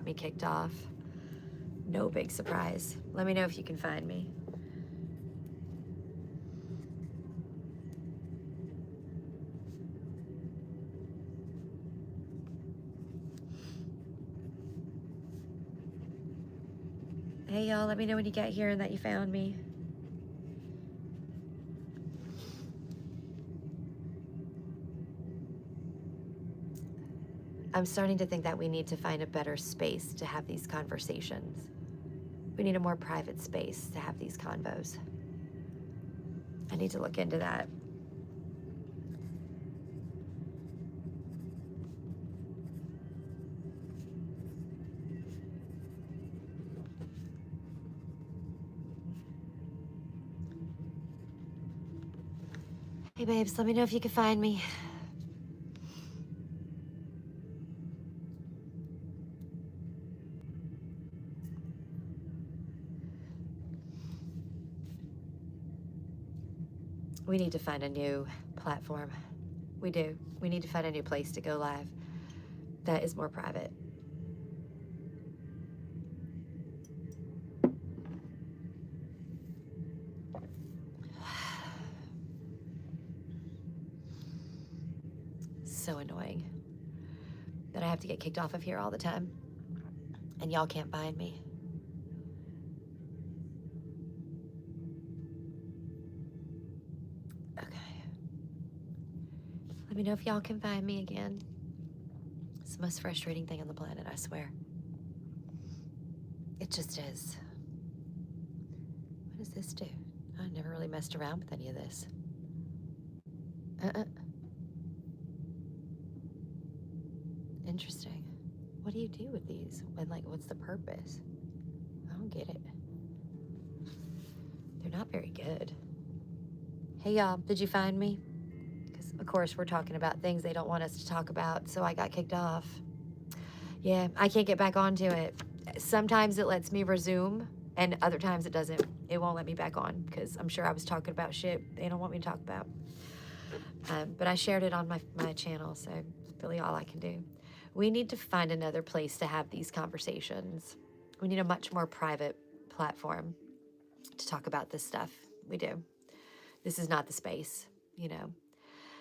got me kicked off. No big surprise. Let me know if you can find me. Hey y'all, let me know when you get here and that you found me. I'm starting to think that we need to find a better space to have these conversations. We need a more private space to have these convos. I need to look into that. Hey babes, let me know if you can find me. We need to find a new platform. We do. We need to find a new place to go live that is more private. So annoying that I have to get kicked off of here all the time and y'all can't find me. Okay. Let me know if y'all can find me again. It's the most frustrating thing on the planet, I swear. It just is. What does this do? I never really messed around with any of this. Interesting. What do you do with these? And like, what's the purpose? I don't get it. They're not very good. Hey y'all, did you find me? Because of course we're talking about things they don't want us to talk about, so I got kicked off. Yeah, I can't get back onto it. Sometimes it lets me resume, and other times it doesn't. It won't let me back on, because I'm sure I was talking about shit they don't want me to talk about. But I shared it on my channel, so it's really all I can do. We need to find another place to have these conversations. We need a much more private platform to talk about this stuff. We do. This is not the space, you know.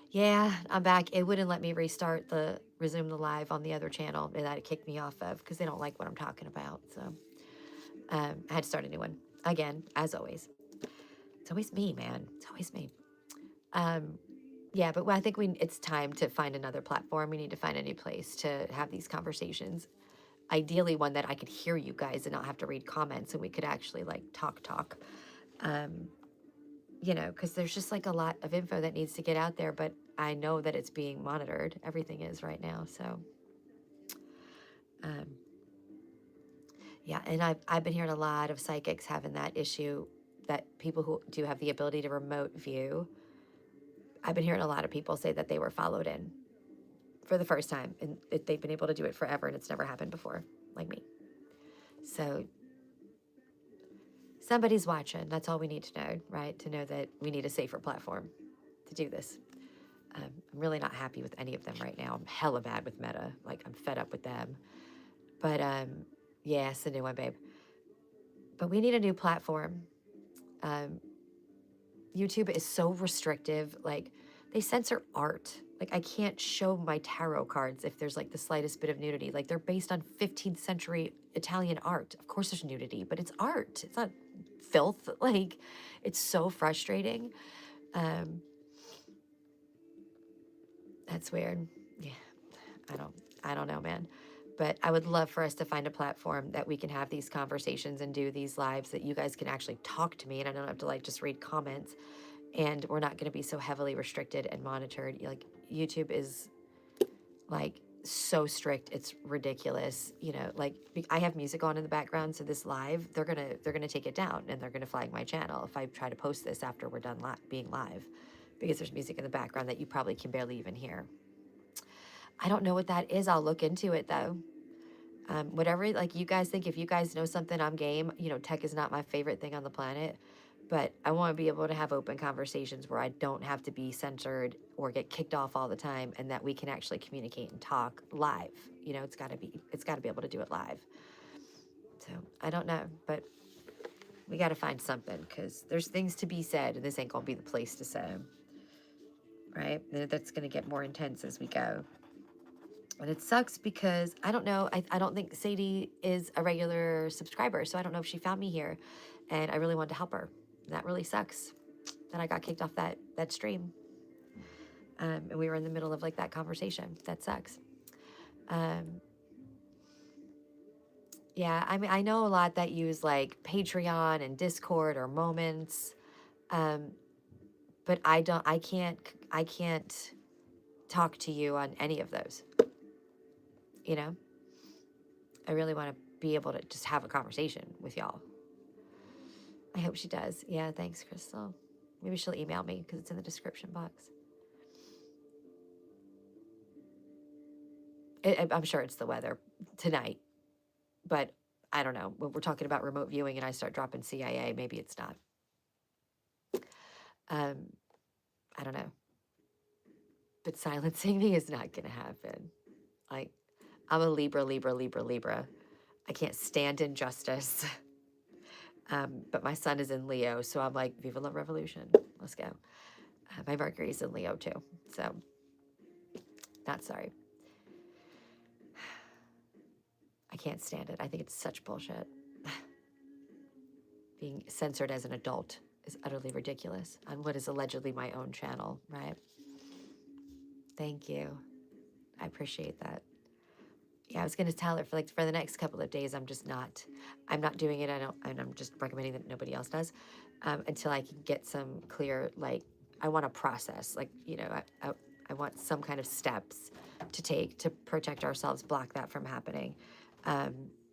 Yeah, I'm back. It wouldn't let me resume the live on the other channel that it kicked me off of because they don't like what I'm talking about. So I had to start a new one again, as always. It's always me, man. It's always me. Yeah, but I think it's time to find another platform. We need to find a new place to have these conversations. Ideally, one that I could hear you guys and not have to read comments, and we could actually like talk. You know, because there's just like a lot of info that needs to get out there, but I know that it's being monitored. Everything is right now, so. Yeah, and I've been hearing a lot of psychics having that issue, that people who do have the ability to remote view, I've been hearing a lot of people say that they were followed in for the first time, and they've been able to do it forever, and it's never happened before, like me. So somebody's watching. That's all we need to know, right? To know that we need a safer platform to do this. I'm really not happy with any of them right now. I'm hella bad with Meta. Like, I'm fed up with them. But yeah, it's a new one, babe. But we need a new platform. YouTube is so restrictive. Like, they censor art. Like, I can't show my tarot cards if there's like the slightest bit of nudity. Like, they're based on 15th century Italian art. Of course there's nudity, but it's art. It's not filth. Like, it's so frustrating. That's weird. Yeah, I don't know, man. But I would love for us to find a platform that we can have these conversations and do these lives that you guys can actually talk to me and I don't have to like just read comments, and we're not going to be so heavily restricted and monitored. Like, YouTube is like so strict, it's ridiculous. You know, like, I have music on in the background, so this live, they're gonna take it down and they're gonna flag my channel if I try to post this after we're done being live, because there's music in the background that you probably can barely even hear. I don't know what that is. I'll look into it though. Whatever, like, you guys think, if you guys know something, I'm game. You know, tech is not my favorite thing on the planet, but I want to be able to have open conversations where I don't have to be censored or get kicked off all the time, and that we can actually communicate and talk live. You know, it's got to be able to do it live. So I don't know, but we got to find something, because there's things to be said, and this ain't gonna be the place to say them, right? That's gonna get more intense as we go. And it sucks because I don't know, I don't think Sadie is a regular subscriber, so I don't know if she found me here, and I really wanted to help her. And that really sucks that I got kicked off that stream. And we were in the middle of like that conversation. That sucks. Yeah, I mean, I know a lot that use like Patreon and Discord or Moments, but I can't talk to you on any of those. You know, I really want to be able to just have a conversation with y'all. I hope she does. Yeah, thanks, Crystal. Maybe she'll email me because it's in the description box. I'm sure it's the weather tonight, but I don't know. When we're talking about remote viewing and I start dropping CIA, maybe it's not. I don't know. But silencing me is not going to happen. Like, I'm a Libra. I can't stand injustice. But my sun is in Leo, so I'm like, Viva la Revolution. Let's go. My Mercury's in Leo too, so not sorry. I can't stand it. I think it's such bullshit. Being censored as an adult is utterly ridiculous on what is allegedly my own channel, right? Thank you. I appreciate that. Yeah, I was gonna tell her for the next couple of days, I'm not doing it. And I'm just recommending that nobody else does, until I can get some clear, like, I want to process, like, you know, I want some kind of steps to take to protect ourselves, block that from happening,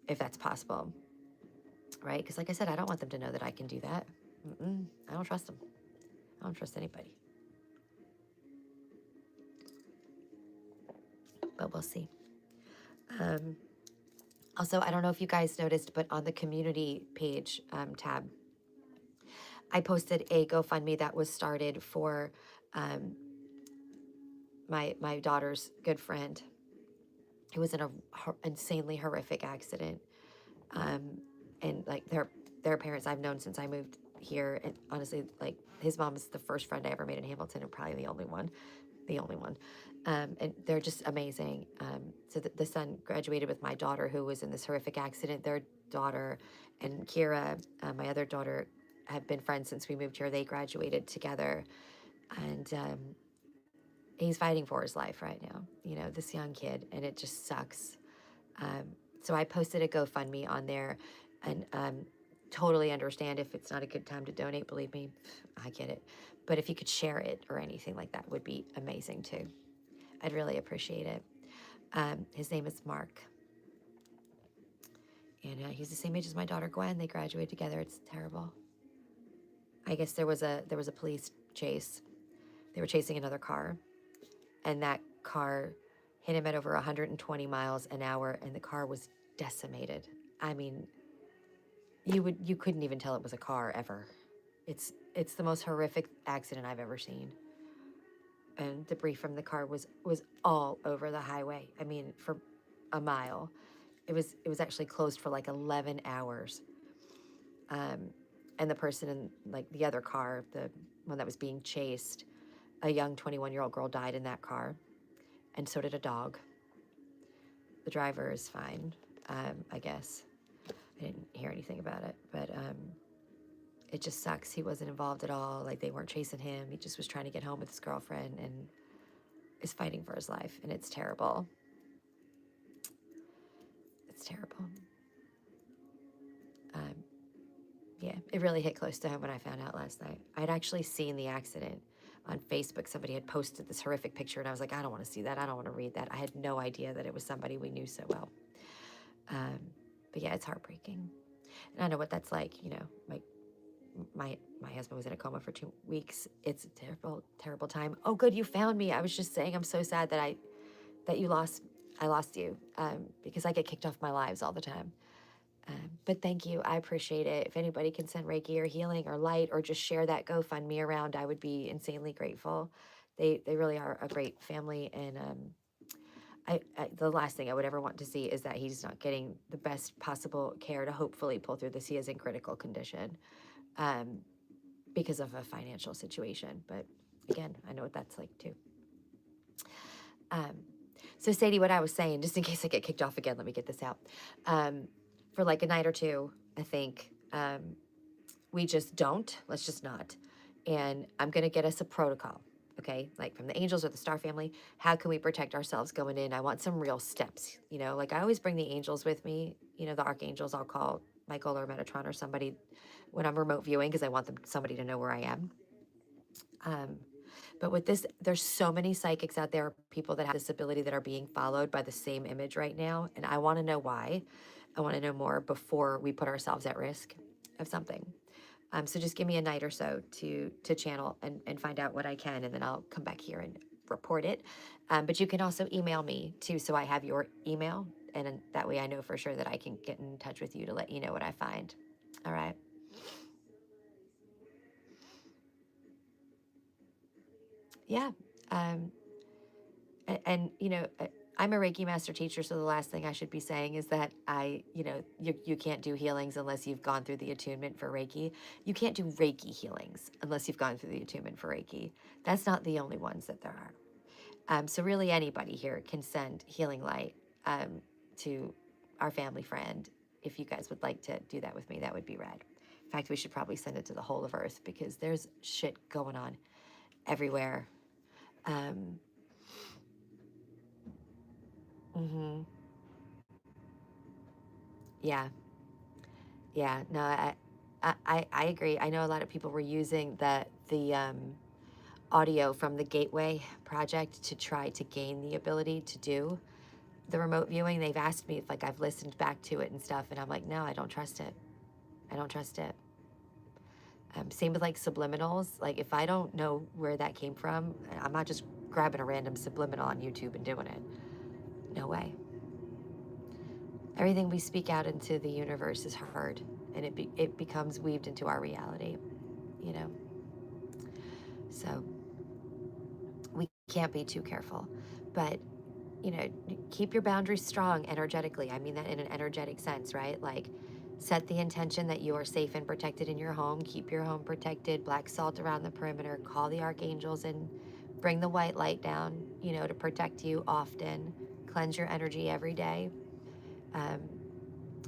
if that's possible, right? Because like I said, I don't want them to know that I can do that. I don't trust them. I don't trust anybody. But we'll see. Also, I don't know if you guys noticed, but on the community page tab, I posted a GoFundMe that was started for my daughter's good friend who was in a insanely horrific accident. And like their parents I've known since I moved here, and honestly, like, his mom is the first friend I ever made in Hamilton, and probably the only one. And they're just amazing. So the son graduated with my daughter, who was in this horrific accident. Their daughter and Kira, my other daughter, have been friends since we moved here. They graduated together, and he's fighting for his life right now, you know, this young kid, and it just sucks. So I posted a GoFundMe on there, and totally understand if it's not a good time to donate. Believe me, I get it. But if you could share it or anything like that would be amazing too. I'd really appreciate it. His name is Mark. And he's the same age as my daughter Gwen. They graduated together. It's terrible. I guess there was a police chase. They were chasing another car, and that car hit him at over 120 miles an hour, and the car was decimated. I mean, you couldn't even tell it was a car ever. It's the most horrific accident I've ever seen. And debris from the car was all over the highway. I mean, for a mile. It was actually closed for like 11 hours. And the person in like the other car, the one that was being chased, a young 21-year-old girl died in that car, and so did a dog. The driver is fine, I guess. I didn't hear anything about it, but it just sucks. He wasn't involved at all. Like, they weren't chasing him. He just was trying to get home with his girlfriend and is fighting for his life, and it's terrible. It's terrible. Yeah, it really hit close to home when I found out last night. I'd actually seen the accident on Facebook. Somebody had posted this horrific picture, and I was like, I don't want to see that. I don't want to read that. I had no idea that it was somebody we knew so well. But yeah, it's heartbreaking. And I know what that's like, you know, like my husband was in a coma for 2 weeks. It's a terrible, terrible time. Oh, good, you found me. I was just saying I'm so sad that I lost you, because I get kicked off my lives all the time. But thank you. I appreciate it. If anybody can send Reiki or healing or light or just share that GoFundMe around, I would be insanely grateful. They really are a great family. And the last thing I would ever want to see is that he's not getting the best possible care to hopefully pull through this. He is in critical condition because of a financial situation. But again, I know what that's like too. So Sadie, what I was saying, just in case I get kicked off again, let me get this out. For like a night or two, I think we just don't. Let's just not. And I'm going to get us a protocol, okay? Like from the angels or the star family, how can we protect ourselves going in? I want some real steps, you know? Like I always bring the angels with me, you know, the archangels. I'll call Michael or Metatron or somebody when I'm remote viewing because I want somebody to know where I am. But with this, there's so many psychics out there, people that have this ability that are being followed by the same image right now. And I want to know why. I want to know more before we put ourselves at risk of something. So just give me a night or so to channel and find out what I can, and then I'll come back here and report it. But you can also email me too, so I have your email, and that way I know for sure that I can get in touch with you to let you know what I find. All right. Yeah. And you know, I'm a Reiki master teacher, so the last thing I should be saying is that you can't do healings unless you've gone through the attunement for Reiki. You can't do Reiki healings unless you've gone through the attunement for Reiki. That's not the only ones that there are. So really anybody here can send healing light to our family friend. If you guys would like to do that with me, that would be rad. In fact, we should probably send it to the whole of Earth because there's shit going on everywhere. Mm-hmm. Yeah. Yeah. No, I agree. I know a lot of people were using the audio from the Gateway project to try to gain the ability to do the remote viewing. They've asked me if like I've listened back to it and stuff, and I'm like, no, I don't trust it. I don't trust it. Same with like subliminals. Like if I don't know where that came from, I'm not just grabbing a random subliminal on YouTube and doing it. No way. Everything we speak out into the universe is heard, and it becomes weaved into our reality, you know? So we can't be too careful, but you know, keep your boundaries strong energetically. I mean that in an energetic sense, right? Like set the intention that you are safe and protected in your home. Keep your home protected, black salt around the perimeter, call the archangels and bring the white light down, you know, to protect you often. Cleanse your energy every day.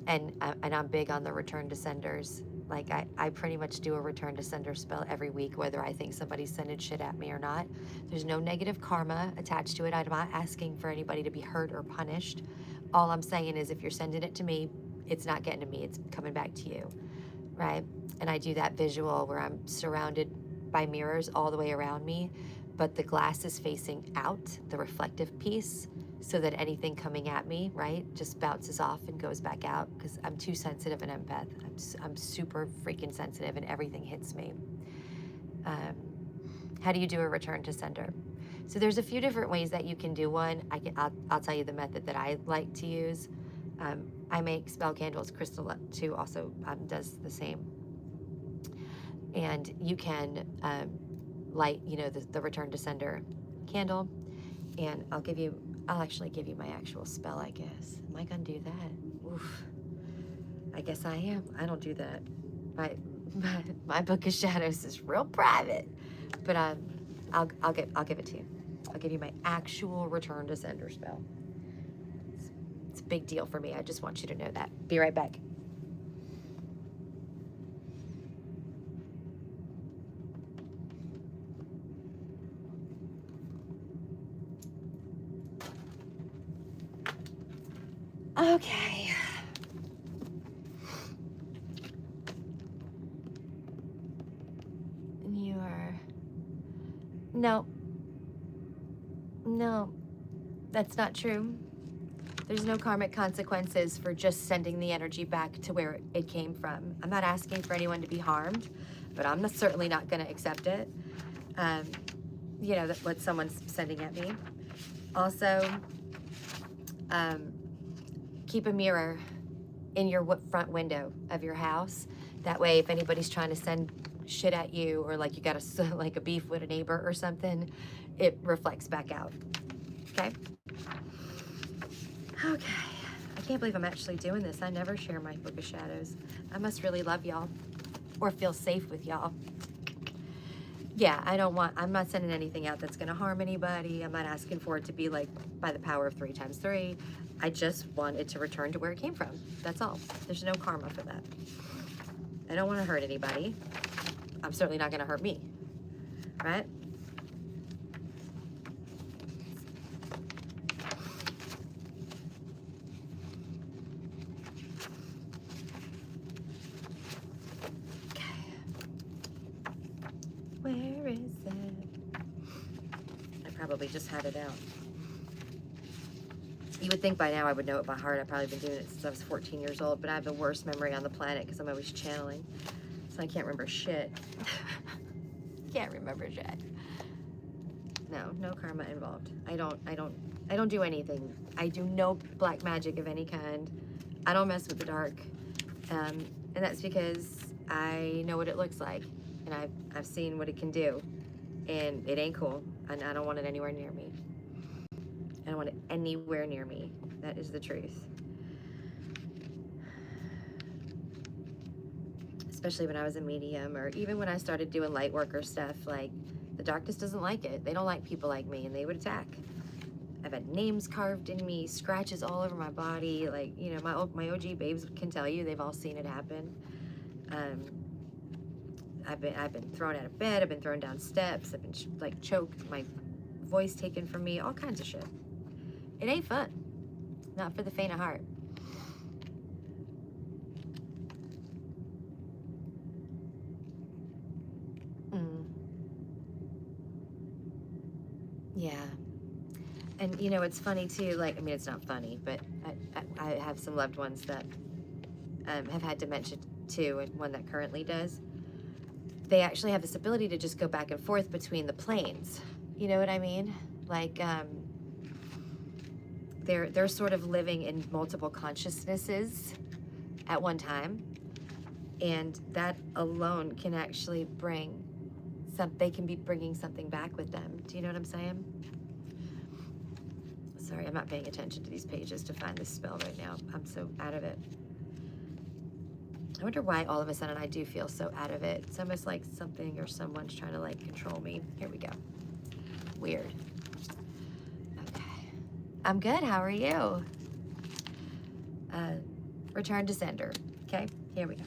And I'm big on the return to senders. Like I pretty much do a return to sender spell every week, whether I think somebody's sending shit at me or not. There's no negative karma attached to it. I'm not asking for anybody to be hurt or punished. All I'm saying is if you're sending it to me, it's not getting to me, it's coming back to you, right? And I do that visual where I'm surrounded by mirrors all the way around me, but the glass is facing out, the reflective piece, so that anything coming at me, right, just bounces off and goes back out because I'm too sensitive and empath. I'm super freaking sensitive and everything hits me. How do you do a return to sender? So there's a few different ways that you can do one. I'll tell you the method that I like to use. I make spell candles. Crystal too also does the same. And you can light, you know, the return to sender candle, and I'll actually give you my actual spell, I guess. Am I gonna do that? Oof. I guess I am. I don't do that. My book of shadows is real private, but I'll give it to you. I'll give you my actual return to sender spell. It's a big deal for me. I just want you to know that. Be right back. Okay. And you are... No, that's not true. There's no karmic consequences for just sending the energy back to where it came from. I'm not asking for anyone to be harmed, but I'm certainly not going to accept it. You know, what someone's sending at me. Also, keep a mirror in your front window of your house. That way, if anybody's trying to send shit at you, or like you got a like a beef with a neighbor or something, it reflects back out. Okay. Okay. I can't believe I'm actually doing this. I never share my Book of Shadows. I must really love y'all, or feel safe with y'all. Yeah, I'm not sending anything out that's gonna harm anybody. I'm not asking for it to be like by the power of 3 times 3. I just want it to return to where it came from. That's all. There's no karma for that. I don't want to hurt anybody. I'm certainly not gonna hurt me, right? Where is it? I probably just had it out. You would think by now I would know it by heart. I've probably been doing it since I was 14 years old, but I have the worst memory on the planet because I'm always channeling. So I can't remember shit. Can't remember shit. No karma involved. I don't do anything. I do no black magic of any kind. I don't mess with the dark. And that's because I know what it looks like. And I've seen what it can do, and it ain't cool, and I don't want it anywhere near me. I don't want it anywhere near me. That is the truth. Especially when I was a medium, or even when I started doing light work or stuff, like, the darkness doesn't like it. They don't like people like me, and they would attack. I've had names carved in me, scratches all over my body. Like, you know, my OG babes can tell you, they've all seen it happen. I've been thrown out of bed. I've been thrown down steps. I've been like choked, my voice taken from me, all kinds of shit. It ain't fun. Not for the faint of heart. Yeah. And you know, it's funny too, like, I mean, it's not funny, but I have some loved ones that have had dementia too, and one that currently does. They actually have this ability to just go back and forth between the planes. You know what I mean? Like, they're sort of living in multiple consciousnesses at one time, and that alone can actually bring they can be bringing something back with them. Do you know what I'm saying? Sorry, I'm not paying attention to these pages to find this spell right now. I'm so out of it. I wonder why all of a sudden I do feel so out of it. It's almost like something or someone's trying to like control me. Here we go. Weird. Okay. I'm good. How are you? Return to sender. Okay, here we go.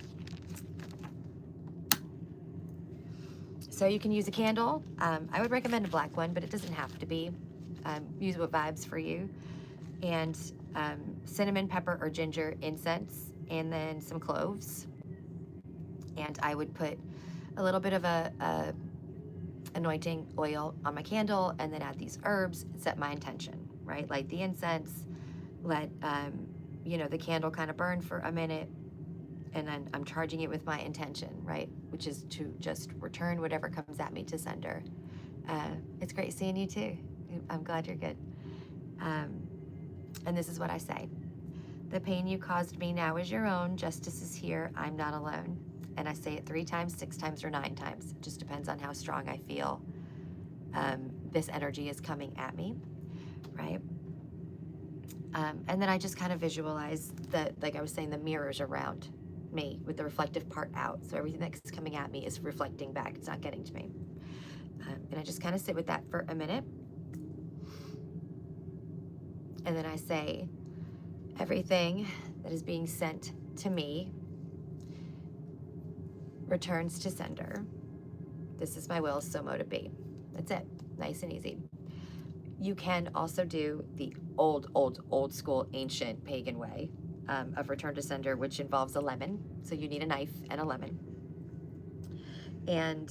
So you can use a candle. I would recommend a black one, but it doesn't have to be. Use what vibes for you. And cinnamon, pepper, or ginger incense, and then some cloves. And I would put a little bit of a anointing oil on my candle, and then add these herbs, set my intention, right? Light the incense, let you know, the candle kind of burn for a minute, and then I'm charging it with my intention, right? Which is to just return whatever comes at me to sender. It's great seeing you too. I'm glad you're good. And this is what I say. The pain you caused me now is your own. Justice is here. I'm not alone. And I say it 3 times, 6 times, or 9 times. It just depends on how strong I feel this energy is coming at me, right? And then I just kind of visualize that, like I was saying, the mirrors around me with the reflective part out. So everything that's coming at me is reflecting back. It's not getting to me. And I just kind of sit with that for a minute. And then I say, everything that is being sent to me returns to sender. This is my will, so mote it be. That's it. Nice and easy. You can also do the old school ancient pagan way of return to sender, which involves a lemon. So you need a knife and a lemon. And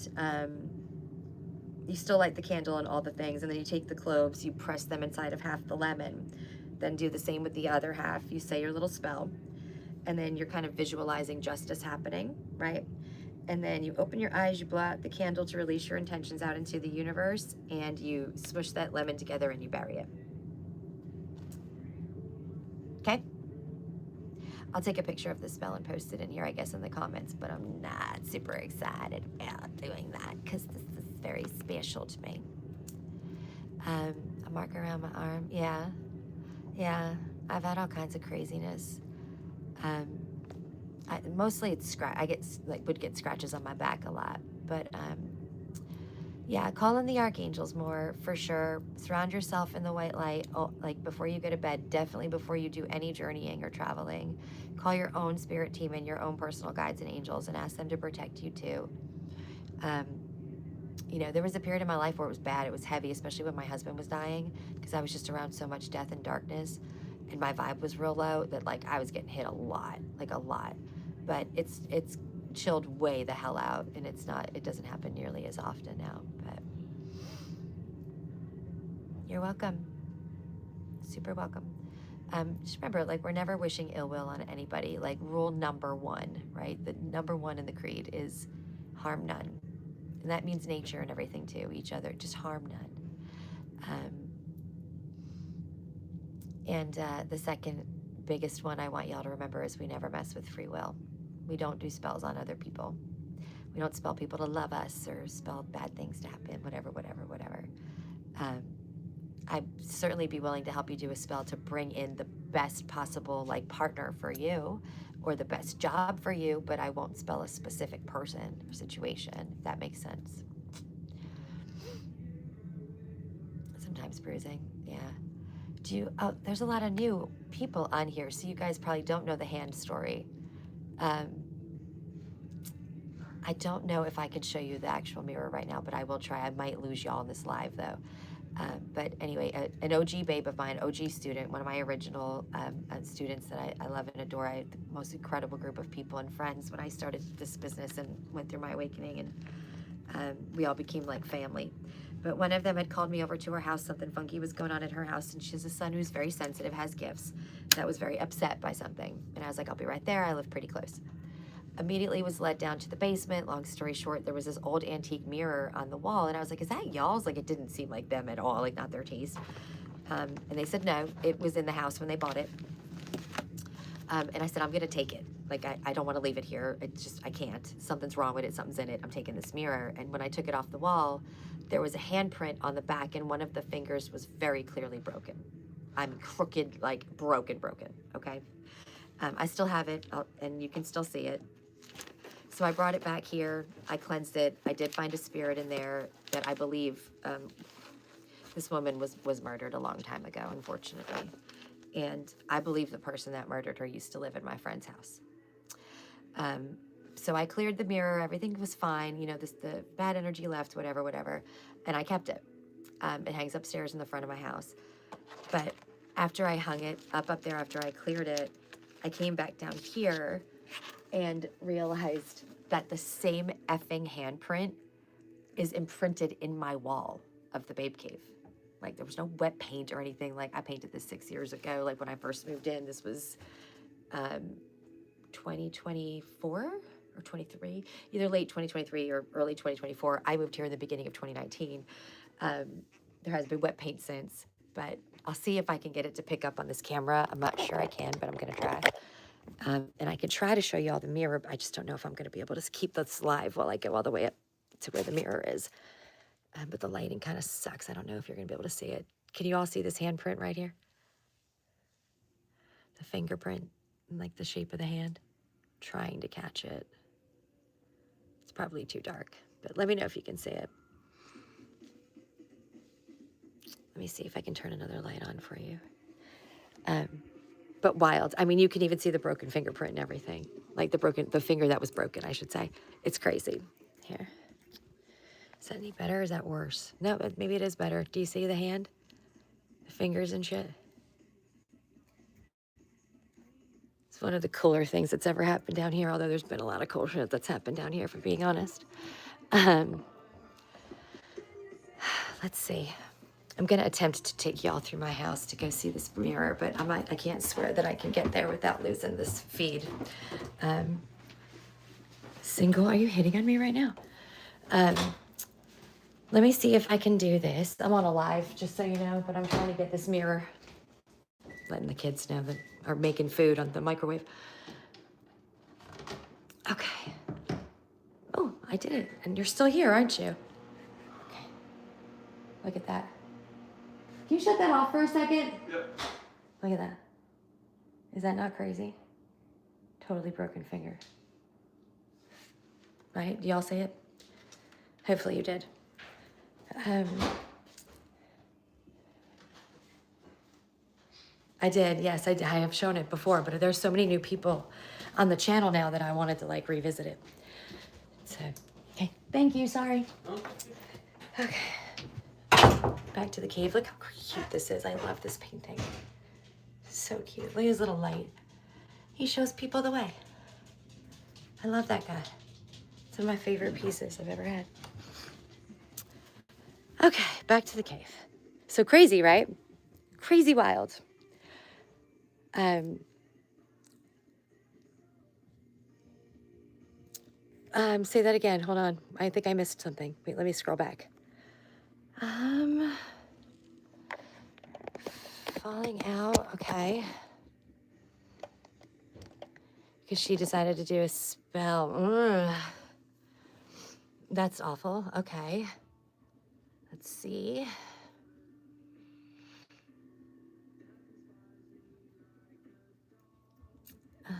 you still light the candle and all the things, and then you take the cloves, you press them inside of half the lemon. Then do the same with the other half. You say your little spell, and then you're kind of visualizing justice happening, right? And then you open your eyes, you blow out the candle to release your intentions out into the universe, and you smush that lemon together and you bury it. Okay? I'll take a picture of the spell and post it in here, I guess, in the comments, but I'm not super excited about doing that because this is very special to me. A mark around my arm. Yeah. Yeah. I've had all kinds of craziness. Mostly it's would get scratches on my back a lot, but yeah, call in the archangels more for sure. Surround yourself in the white light, like before you go to bed, definitely before you do any journeying or traveling. Call your own spirit team and your own personal guides and angels and ask them to protect you too. You know, there was a period in my life where it was bad. It was heavy, especially when my husband was dying, because I was just around so much death and darkness, and my vibe was real low that like I was getting hit a lot, like a lot. But it's chilled way the hell out, and it doesn't happen nearly as often now. But you're welcome. Super welcome. Just remember, like, we're never wishing ill will on anybody. Like, rule number one, right? The number one in the creed is harm none. And that means nature and everything too, each other, just harm none. And the second biggest one I want y'all to remember is we never mess with free will. We don't do spells on other people. We don't spell people to love us or spell bad things to happen, whatever. I'd certainly be willing to help you do a spell to bring in the best possible like partner for you or the best job for you, but I won't spell a specific person or situation, if that makes sense. Sometimes bruising, yeah. There's a lot of new people on here, so you guys probably don't know the hand story. I don't know if I can show you the actual mirror right now, but I will try. I might lose y'all in this live though. But anyway, an OG babe of mine, OG student, one of my original students that I love and adore. I had the most incredible group of people and friends when I started this business and went through my awakening, and we all became like family. But one of them had called me over to her house. Something funky was going on at her house, and she has a son who's very sensitive, has gifts, that was very upset by something. And I was like, I'll be right there. I live pretty close. Immediately was led down to the basement. Long story short, there was this old antique mirror on the wall, and I was like, is that y'all's? Like, it didn't seem like them at all, like not their taste. And they said no, it was in the house when they bought it. And I said, I'm gonna take it. Like, I don't wanna leave it here. I can't. Something's wrong with it, something's in it. I'm taking this mirror. And when I took it off the wall, there was a handprint on the back, and one of the fingers was very clearly broken. I'm crooked, like broken, okay? I still have it, and you can still see it. So I brought it back here. I cleansed it. I did find a spirit in there that I believe this woman was murdered a long time ago, unfortunately. And I believe the person that murdered her used to live in my friend's house. So I cleared the mirror. Everything was fine. You know, the bad energy left, whatever. And I kept it. It hangs upstairs in the front of my house. But after I hung it up there, after I cleared it, I came back down here and realized that the same effing handprint is imprinted in my wall of the Babe Cave. Like, there was no wet paint or anything. Like, I painted this 6 years ago. Like, when I first moved in, this was 2024 or 23, either late 2023 or early 2024. I moved here in the beginning of 2019. There has been wet paint since, but I'll see if I can get it to pick up on this camera. I'm not sure I can, but I'm gonna try. And I can try to show you all the mirror, but I just don't know if I'm going to be able to keep this live while I go all the way up to where the mirror is. But the lighting kind of sucks. I don't know if you're going to be able to see it. Can you all see this handprint right here? The fingerprint and like the shape of the hand. Trying to catch it. It's probably too dark, but let me know if you can see it. Let me see if I can turn another light on for you. But wild. I mean, you can even see the broken fingerprint and everything. Like the finger that was broken, I should say. It's crazy. Here. Is that any better or is that worse? No, maybe it is better. Do you see the hand? The fingers and shit? It's one of the cooler things that's ever happened down here, although there's been a lot of cool shit that's happened down here, for being honest. Let's see. I'm going to attempt to take y'all through my house to go see this mirror, but I can't swear that I can get there without losing this feed. Single, are you hitting on me right now? Let me see if I can do this. I'm on a live, just so you know, but I'm trying to get this mirror. Letting the kids know that are making food on the microwave. Okay. Oh, I did it. And you're still here, aren't you? Okay. Look at that. Can you shut that off for a second? Yep. Look at that. Is that not crazy? Totally broken finger. Right? Do y'all see it? Hopefully you did. I did, yes, I have shown it before, but there's so many new people on the channel now that I wanted to like revisit it. So, okay, thank you, sorry. Okay, back to the cave. Look how cute this is. I love this painting. So cute. Look at his little light. He shows people the way. I love that guy. It's one of my favorite pieces I've ever had. Okay, back to the cave. So crazy, right? Crazy wild. Say that again. Hold on. I think I missed something. Wait, let me scroll back. Falling out. Okay. Because she decided to do a spell. Ugh. That's awful. Okay. Let's see. Let's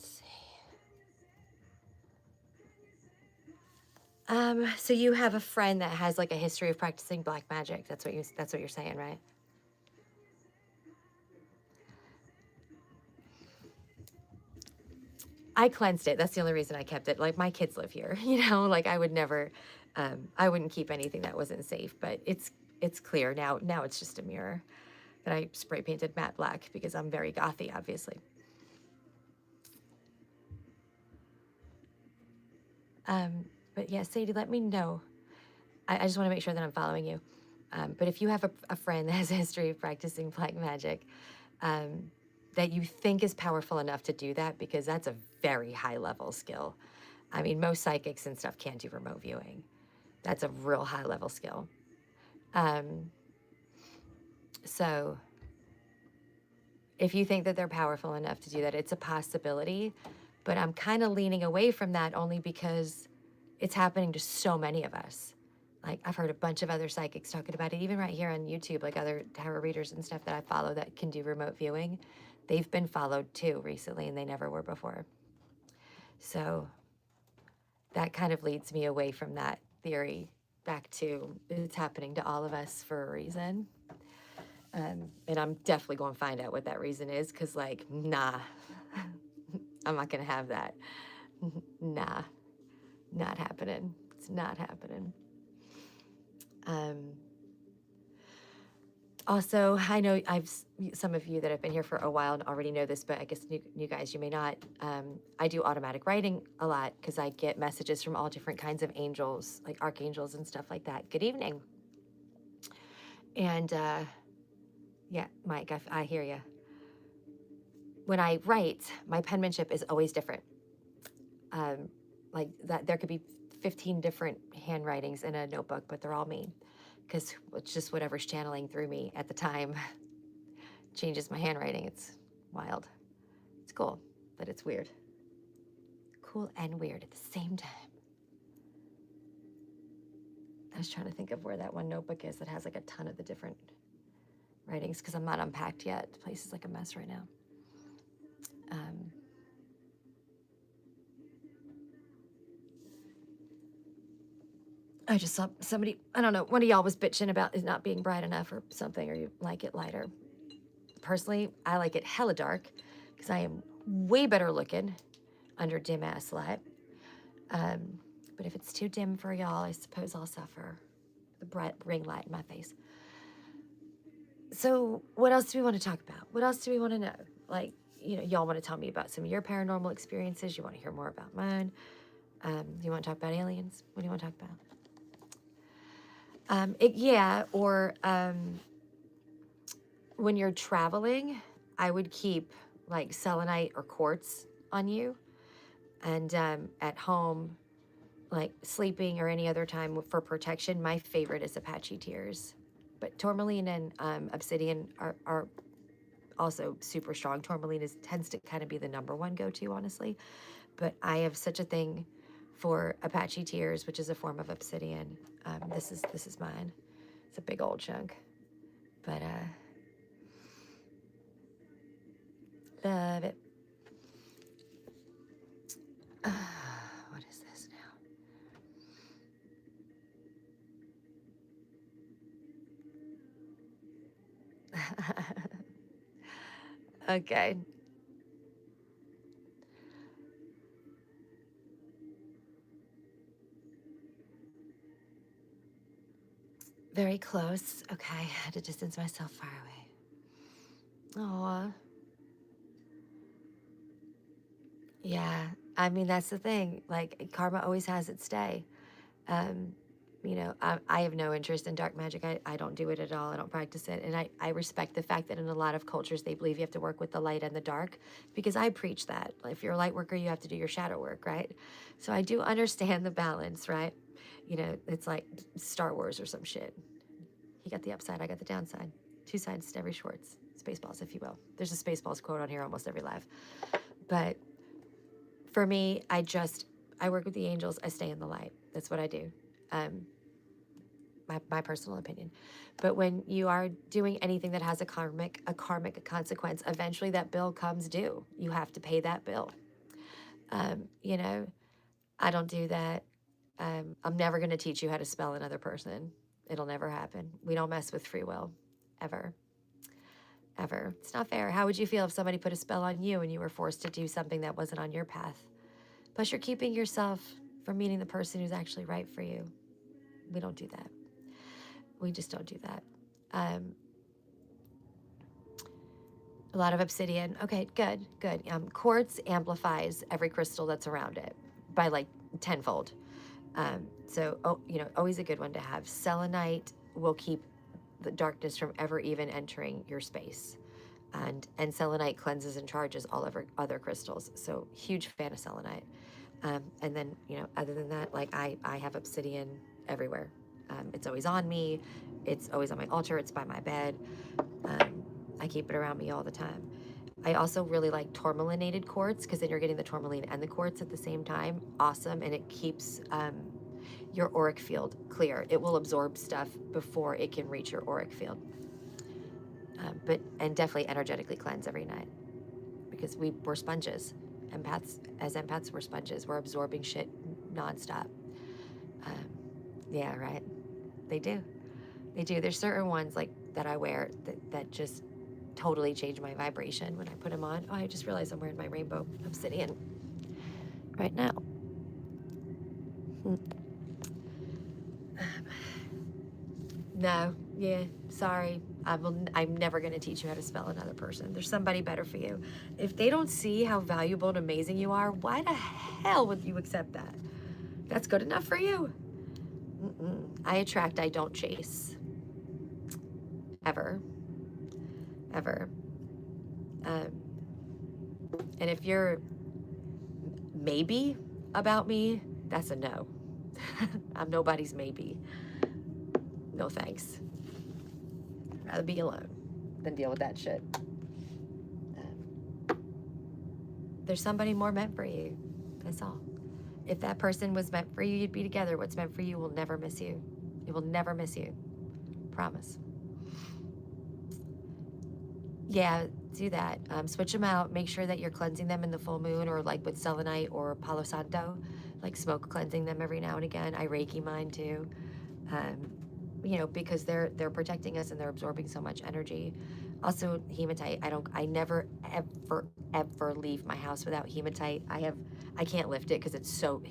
see. So you have a friend that has like a history of practicing black magic. That's what you're saying, right? I cleansed it. That's the only reason I kept it. Like my kids live here, you know, like I would never, I wouldn't keep anything that wasn't safe, but it's clear now. Now it's just a mirror that I spray painted matte black because I'm very gothy, obviously. But yeah, Sadie, let me know. I just want to make sure that I'm following you. But if you have a friend that has a history of practicing black magic, that you think is powerful enough to do that, because that's a very high level skill. I mean, most psychics and stuff can't do remote viewing. That's a real high level skill. So if you think that they're powerful enough to do that, it's a possibility. But I'm kind of leaning away from that only because it's happening to so many of us. Like I've heard a bunch of other psychics talking about it, even right here on YouTube, like other tarot readers and stuff that I follow that can do remote viewing. They've been followed too recently and they never were before. So that kind of leads me away from that theory back to it's happening to all of us for a reason. And I'm definitely going to find out what that reason is, because like, nah, I'm not going to have that. Nah, not happening. It's not happening. Also, I know some of you that have been here for a while and already know this, but I guess new guys, you may not. I do automatic writing a lot because I get messages from all different kinds of angels, like archangels and stuff like that. Good evening. And yeah, Mike, I hear you. When I write, my penmanship is always different. Like that, there could be 15 different handwritings in a notebook, but they're all me, because it's just whatever's channeling through me at the time changes my handwriting. It's wild. It's cool, but it's weird. Cool and weird at the same time. I was trying to think of where that one notebook is that has like a ton of the different writings, because I'm not unpacked yet. The place is like a mess right now. I just saw somebody, I don't know, one of y'all was bitching about it not being bright enough or something, or you like it lighter. Personally, I like it hella dark because I am way better looking under dim ass light. But if it's too dim for y'all, I suppose I'll suffer the bright ring light in my face. So what else do we want to talk about? What else do we want to know? Like, you know, y'all want to tell me about some of your paranormal experiences? You want to hear more about mine? You want to talk about aliens? What do you want to talk about? When you're traveling, I would keep like selenite or quartz on you. And at home, like sleeping or any other time for protection, my favorite is Apache tears. But tourmaline and obsidian are also super strong. Tourmaline tends to kind of be the number one go-to, honestly. But I have such a thing for Apache Tears, which is a form of obsidian. This is mine. It's a big old chunk, but love it. What is this now? Okay. Very close. Okay, I had to distance myself far away. Oh, yeah. I mean, that's the thing. Like, karma always has its day. Um, you know, I have no interest in dark magic. I don't do it at all. I don't practice it. And I respect the fact that in a lot of cultures, they believe you have to work with the light and the dark, because I preach that. If you're a light worker, you have to do your shadow work, right? So I do understand the balance, right? You know, it's like Star Wars or some shit. He got the upside, I got the downside. Two sides to every Schwartz. Spaceballs, if you will. There's a Spaceballs quote on here almost every live. But for me, I work with the angels. I stay in the light. That's what I do. My personal opinion. But when you are doing anything that has a karmic consequence, eventually that bill comes due. You have to pay that bill. You know, I don't do that. I'm never going to teach you how to spell another person. It'll never happen. We don't mess with free will, ever. Ever. It's not fair. How would you feel if somebody put a spell on you and you were forced to do something that wasn't on your path? Plus, you're keeping yourself from meeting the person who's actually right for you. We don't do that. We just don't do that. A lot of obsidian. Okay, good, good. Quartz amplifies every crystal that's around it by like tenfold. So, you know, always a good one to have. Selenite will keep the darkness from ever even entering your space. And selenite cleanses and charges all of other crystals. So, huge fan of selenite. And then, you know, other than that, like I have obsidian everywhere. It's always on me. It's always on my altar. It's by my bed. I keep it around me all the time. I also really like tourmalinated quartz, because then you're getting the tourmaline and the quartz at the same time. Awesome. And it keeps your auric field clear. It will absorb stuff before it can reach your auric field. And definitely energetically cleanse every night, because we're sponges. As empaths, we're sponges. We're absorbing shit nonstop. Yeah, right. They do. They do. There's certain ones like that I wear that just totally change my vibration when I put them on. Oh, I just realized I'm wearing my rainbow obsidian right now. No, yeah, sorry. I'm never going to teach you how to spell another person. There's somebody better for you. If they don't see how valuable and amazing you are, why the hell would you accept that? That's good enough for you. I attract, I don't chase. Ever. Ever. And if you're maybe about me, that's a no. I'm nobody's maybe. No thanks. I'd rather be alone than deal with that shit. There's somebody more meant for you. That's all. If that person was meant for you, you'd be together. What's meant for you will never miss you. It will never miss you. Promise. Yeah, do that. Switch them out. Make sure that you're cleansing them in the full moon, or like with selenite or Palo Santo, like smoke cleansing them every now and again. I Reiki mine too. You know, because they're protecting us and they're absorbing so much energy. Also, hematite. I never ever leave my house without hematite. I can't lift it because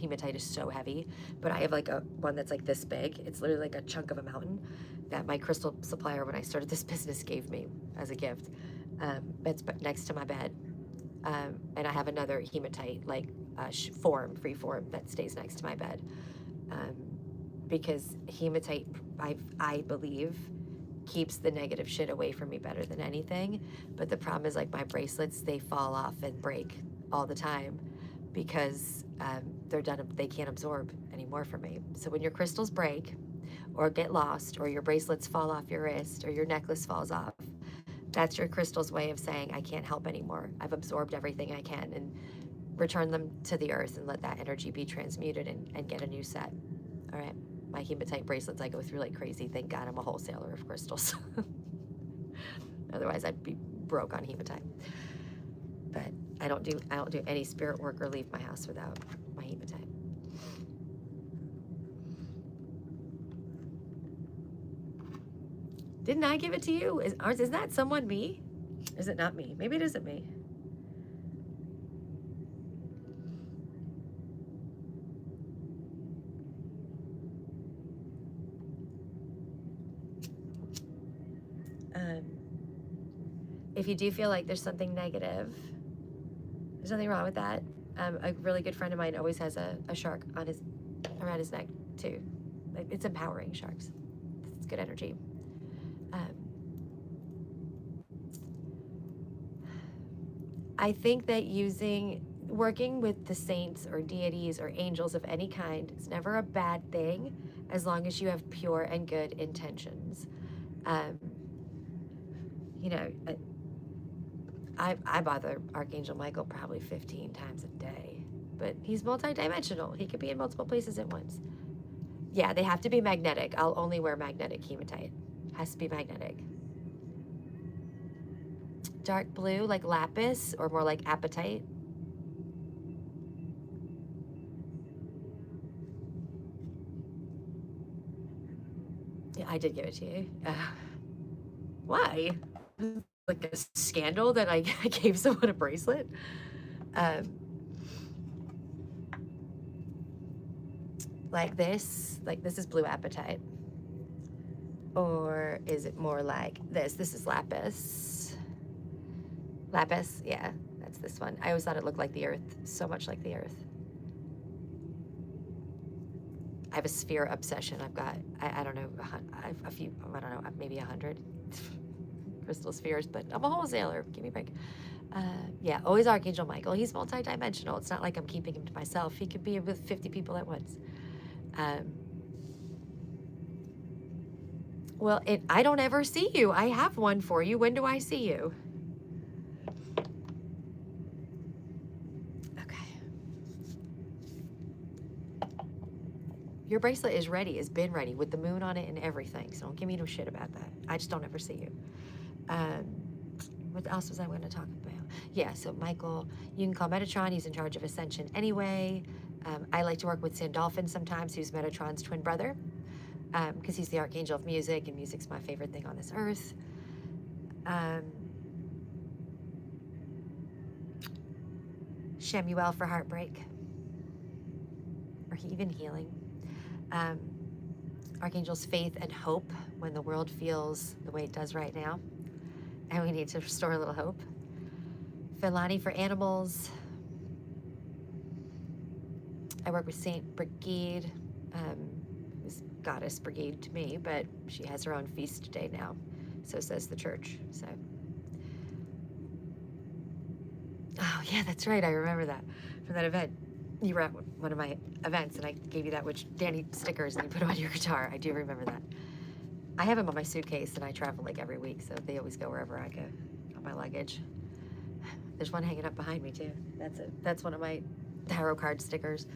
hematite is so heavy, but I have like one that's like this big. It's literally like a chunk of a mountain that my crystal supplier, when I started this business, gave me as a gift. It's next to my bed. And I have another hematite, like free form that stays next to my bed. Because hematite, I believe, keeps the negative shit away from me better than anything. But the problem is, like, my bracelets, they fall off and break all the time because they're done. They can't absorb anymore from me. So when your crystals break or get lost, or your bracelets fall off your wrist, or your necklace falls off, That's your crystal's way of saying, I can't help anymore. I've absorbed everything I can, and return them to the earth and let that energy be transmuted and get a new set. All right. My hematite bracelets, I go through like crazy. Thank God I'm a wholesaler of crystals. Otherwise I'd be broke on hematite. But I don't do any spirit work or leave my house without my hematite. Didn't I give it to you? Is that someone me? Is it not me? Maybe it isn't me. If you do feel like there's something negative, there's nothing wrong with that. A really good friend of mine always has a shark on around his neck too. Like, it's empowering, sharks. It's good energy. I think that working with the saints or deities or angels of any kind is never a bad thing, as long as you have pure and good intentions. You know, I bother Archangel Michael probably 15 times a day, but he's multidimensional. He could be in multiple places at once. Yeah, they have to be magnetic. I'll only wear magnetic hematite. Has to be magnetic. Dark blue, like lapis, or more like apatite. Yeah, I did give it to you. Why? Like a scandal that I gave someone a bracelet? Like this is blue apatite. Or is it more like this? This is lapis. Lapis, yeah, that's this one. I always thought it looked like the earth, so much like the earth. I have a sphere obsession. I've got, I don't know, a few, I don't know, maybe 100 crystal spheres, but I'm a wholesaler. Give me a break. Yeah, always Archangel Michael. He's multidimensional. It's not like I'm keeping him to myself. He could be with 50 people at once. Well, I don't ever see you. I have one for you. When do I see you? Your bracelet is ready, has been ready with the moon on it and everything. So don't give me no shit about that. I just don't ever see you. What else was I going to talk about? Yeah, so Michael, you can call Metatron. He's in charge of Ascension anyway. I like to work with Sandolphin sometimes, who's Metatron's twin brother, because he's the Archangel of music, and music's my favorite thing on this earth. Shemuel for heartbreak, or even healing. Archangels faith and hope when the world feels the way it does right now, and we need to restore a little hope. Filani for animals. I work with Saint Brigide, who's goddess Brigide to me, but she has her own feast day now. So says the church. So. Oh yeah, that's right. I remember that from that event. You were at one of my events, and I gave you That Witch Dani stickers, and you put them on your guitar. I do remember that. I have them on my suitcase, and I travel like every week, so they always go wherever I go on my luggage. There's one hanging up behind me too. That's one of my tarot card stickers.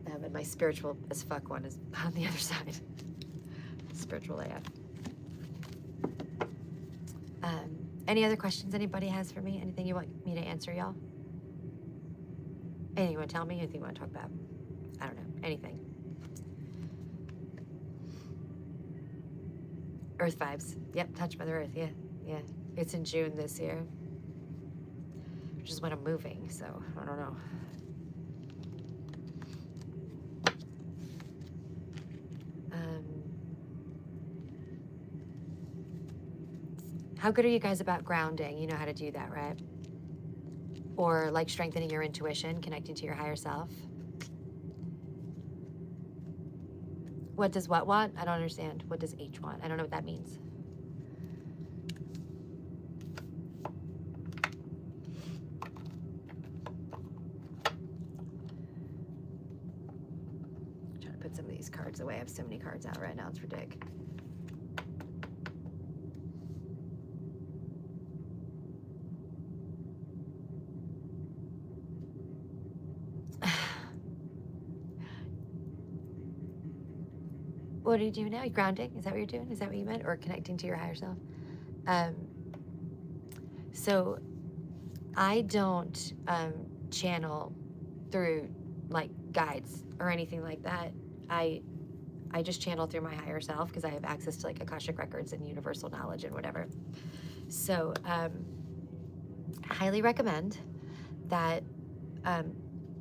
And my spiritual as fuck one is on the other side. Spiritual AF. Any other questions anybody has for me? Anything you want me to answer, y'all? Anything you want to tell me? Anything you want to talk about? I don't know. Anything. Earth vibes. Yep, touch Mother Earth. Yeah, yeah. It's in June this year, which is when I'm moving, so I don't know. How good are you guys about grounding? You know how to do that, right? Or like strengthening your intuition, connecting to your higher self? What does what want? I don't understand. What does H want? I don't know what that means. I'm trying to put some of these cards away. I have so many cards out right now. It's ridiculous. What are you doing now? You grounding? Is that what you're doing? Is that what you meant? Or connecting to your higher self? Um, so I don't channel through like guides or anything like that. I just channel through my higher self because I have access to like Akashic records and universal knowledge and whatever. So I highly recommend that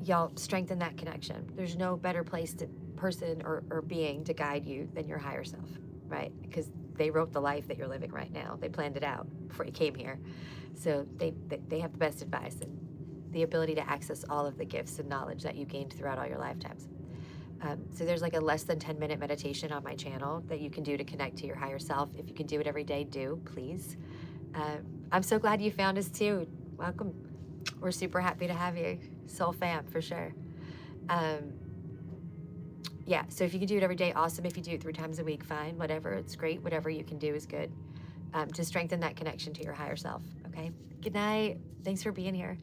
y'all strengthen that connection. There's no better person or being to guide you than your higher self, right? Because they wrote the life that you're living right now. They planned it out before you came here. So they have the best advice and the ability to access all of the gifts and knowledge that you gained throughout all your lifetimes. So there's like a less than 10-minute meditation on my channel that you can do to connect to your higher self. If you can do it every day, do, please. I'm so glad you found us too. Welcome. We're super happy to have you. Soul fam, for sure. Yeah, so if you can do it every day, awesome. If you do it 3 times a week, fine. Whatever, it's great. Whatever you can do is good. To strengthen that connection to your higher self, okay? Good night. Thanks for being here.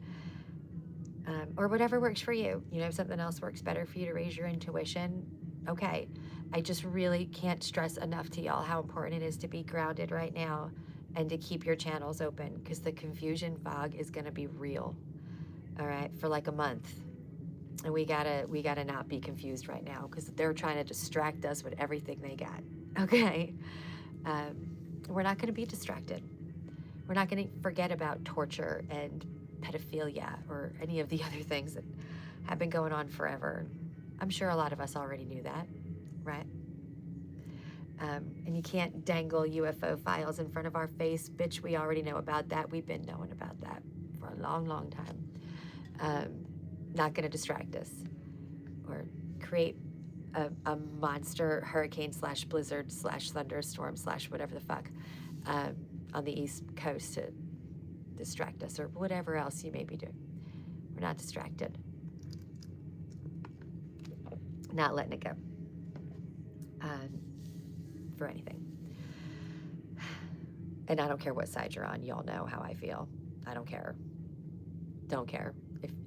Or whatever works for you. You know, if something else works better for you to raise your intuition, okay. I just really can't stress enough to y'all how important it is to be grounded right now and to keep your channels open, because the confusion fog is gonna be real, all right, for like a month. And we gotta not be confused right now, because they're trying to distract us with everything they got, okay? We're not gonna be distracted. We're not gonna forget about torture and pedophilia or any of the other things that have been going on forever. I'm sure a lot of us already knew that, right? And you can't dangle UFO files in front of our face. Bitch, we already know about that. We've been knowing about that for a long, long time. Not gonna distract us or create a monster hurricane / blizzard / thunderstorm / whatever the fuck on the East Coast to distract us or whatever else you may be doing. We're not distracted. Not letting it go for anything. And I don't care what side you're on. Y'all know how I feel. I don't care. Don't care.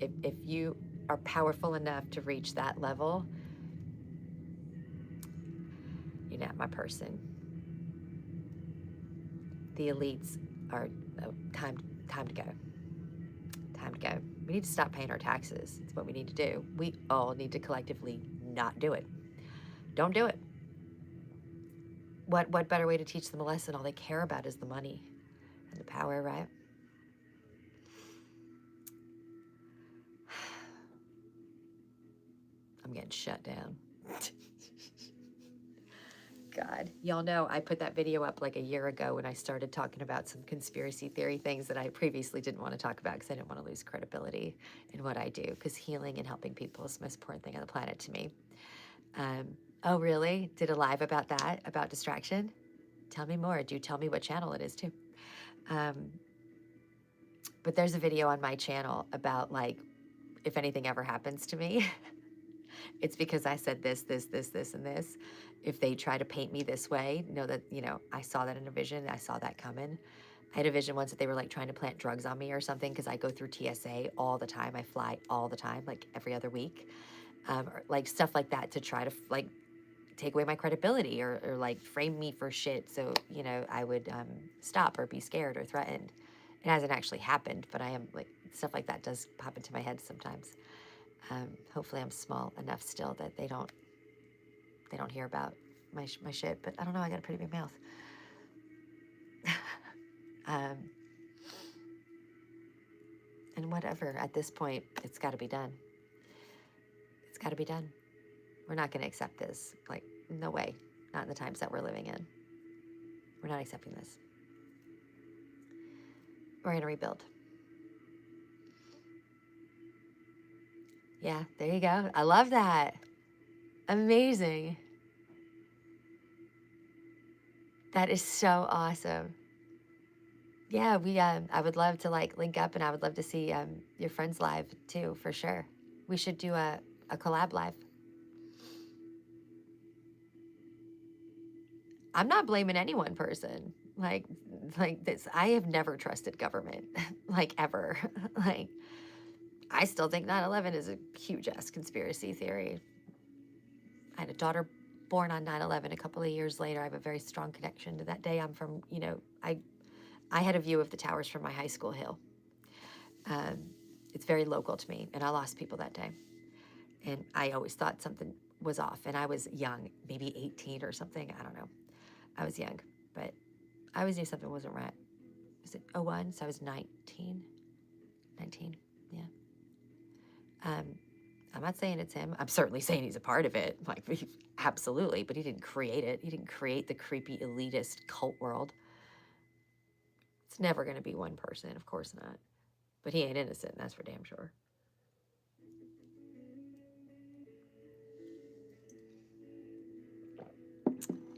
If you are powerful enough to reach that level, you're not my person. The elites are time to go. Time to go. We need to stop paying our taxes. It's what we need to do. We all need to collectively not do it. Don't do it. What better way to teach them a lesson? All they care about is the money and the power, right? I'm getting shut down. God. Y'all know I put that video up like a year ago when I started talking about some conspiracy theory things that I previously didn't want to talk about because I didn't want to lose credibility in what I do, because healing and helping people is the most important thing on the planet to me. Oh, really? Did a live about that, about distraction? Tell me more. Do tell me what channel it is too. But there's a video on my channel about like, if anything ever happens to me, it's because I said this, and this. If they try to paint me this way, know that, you know, I saw that in a vision. I saw that coming. I had a vision once that they were like trying to plant drugs on me or something, because I go through TSA all the time. I fly all the time, like every other week. Or like stuff like that to try to like take away my credibility or like frame me for shit. So, you know, I would stop or be scared or threatened. It hasn't actually happened, but I am like, stuff like that does pop into my head sometimes. Hopefully I'm small enough still that they don't hear about my shit, but I don't know, I got a pretty big mouth. And whatever, at this point, it's gotta be done. It's gotta be done. We're not gonna accept this. Like, no way. Not in the times that we're living in. We're not accepting this. We're gonna rebuild. Yeah, there you go. I love that. Amazing. That is so awesome. Yeah, we I would love to like link up, and I would love to see your friends live too, for sure. We should do a collab live. I'm not blaming any one person. Like this, I have never trusted government, like ever. Like, I still think 9/11 is a huge ass conspiracy theory. I had a daughter born on 9/11. A couple of years later, I have a very strong connection to that day. I'm from, I had a view of the towers from my high school hill. It's very local to me, and I lost people that day. And I always thought something was off, and I was young, maybe 18 or something. I don't know. I was young, but I always knew something wasn't right. Was it 01? So I was 19, yeah. I'm not saying it's him. I'm certainly saying he's a part of it. Like, absolutely, but he didn't create it. He didn't create the creepy elitist cult world. It's never going to be one person, of course not. But he ain't innocent, that's for damn sure.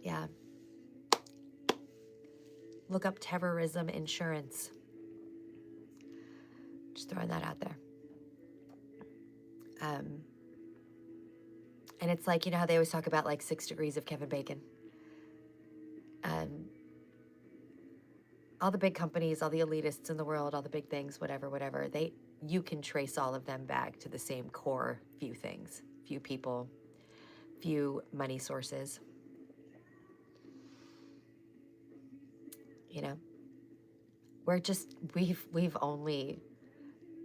Yeah. Look up terrorism insurance. Just throwing that out there. And it's like, you know how they always talk about like 6 degrees of Kevin Bacon? All the big companies, all the elitists in the world, all the big things, whatever, you can trace all of them back to the same core few things, few people, few money sources. You know, we've only,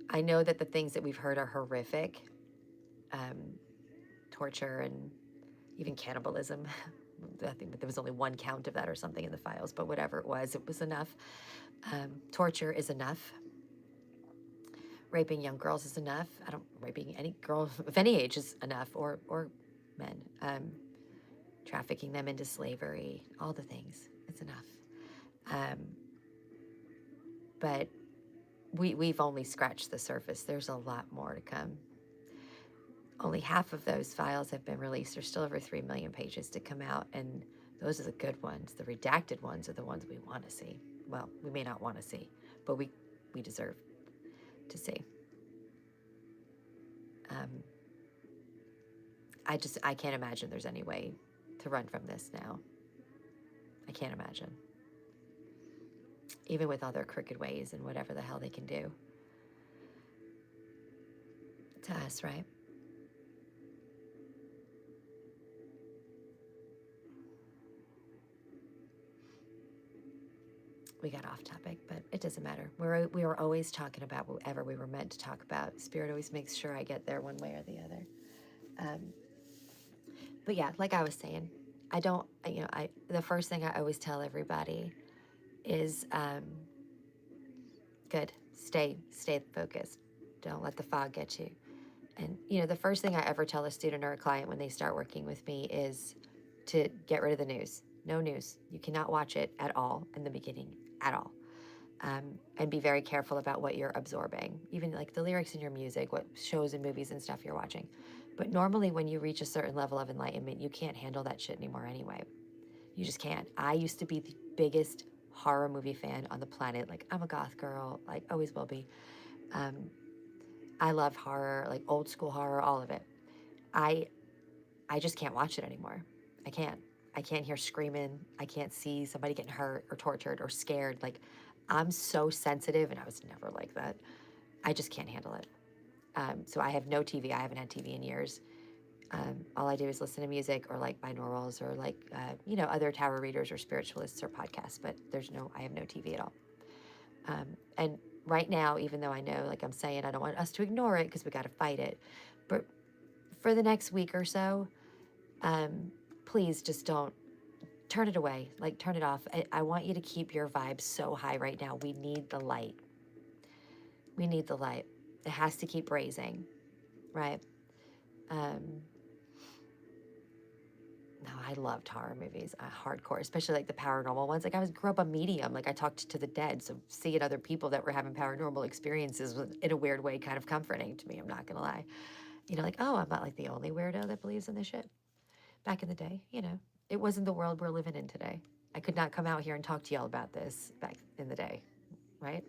I know that the things that we've heard are horrific, torture and even cannibalism. I think there was only 1 count of that or something in the files, but whatever it was enough. Torture is enough. Raping young girls is enough. Raping any girl of any age is enough, or men. Trafficking them into slavery, all the things, it's enough. But we've only scratched the surface. There's a lot more to come. Only half of those files have been released. There's still over 3 million pages to come out, and those are the good ones. The redacted ones are the ones we want to see. Well, we may not want to see, but we deserve to see. I can't imagine there's any way to run from this now. I can't imagine. Even with all their crooked ways and whatever the hell they can do to us, right? We got off topic, but it doesn't matter. We were always talking about whatever we were meant to talk about. Spirit always makes sure I get there one way or the other. But yeah, like I was saying, the first thing I always tell everybody is, good, stay focused. Don't let the fog get you. And, the first thing I ever tell a student or a client when they start working with me is to get rid of the news. No news. You cannot watch it at all in the beginning, at all. And be very careful about what you're absorbing, even like the lyrics in your music, what shows and movies and stuff you're watching. But normally when you reach a certain level of enlightenment, you can't handle that shit anymore anyway. You just can't. I used to be the biggest horror movie fan on the planet. Like, I'm a goth girl, like always will be. I love horror, like old school horror, all of it. I just can't watch it anymore. I can't hear screaming. I can't see somebody getting hurt or tortured or scared. Like, I'm so sensitive, and I was never like that. I just can't handle it. So I have no TV. I haven't had TV in years. All I do is listen to music or like binaurals or like, other tarot readers or spiritualists or podcasts, but I have no TV at all. And right now, even though I know, like I'm saying, I don't want us to ignore it because we got to fight it. But for the next week or so, please just don't turn it away, like turn it off. I want you to keep your vibes so high right now. We need the light. We need the light. It has to keep raising, right? No, I loved horror movies, hardcore, especially like the paranormal ones. Like, I grew up a medium. Like, I talked to the dead, so seeing other people that were having paranormal experiences was, in a weird way, kind of comforting to me. I'm not gonna lie. Like, oh, I'm not like the only weirdo that believes in this shit. Back in the day, it wasn't the world we're living in today. I could not come out here and talk to y'all about this back in the day, right?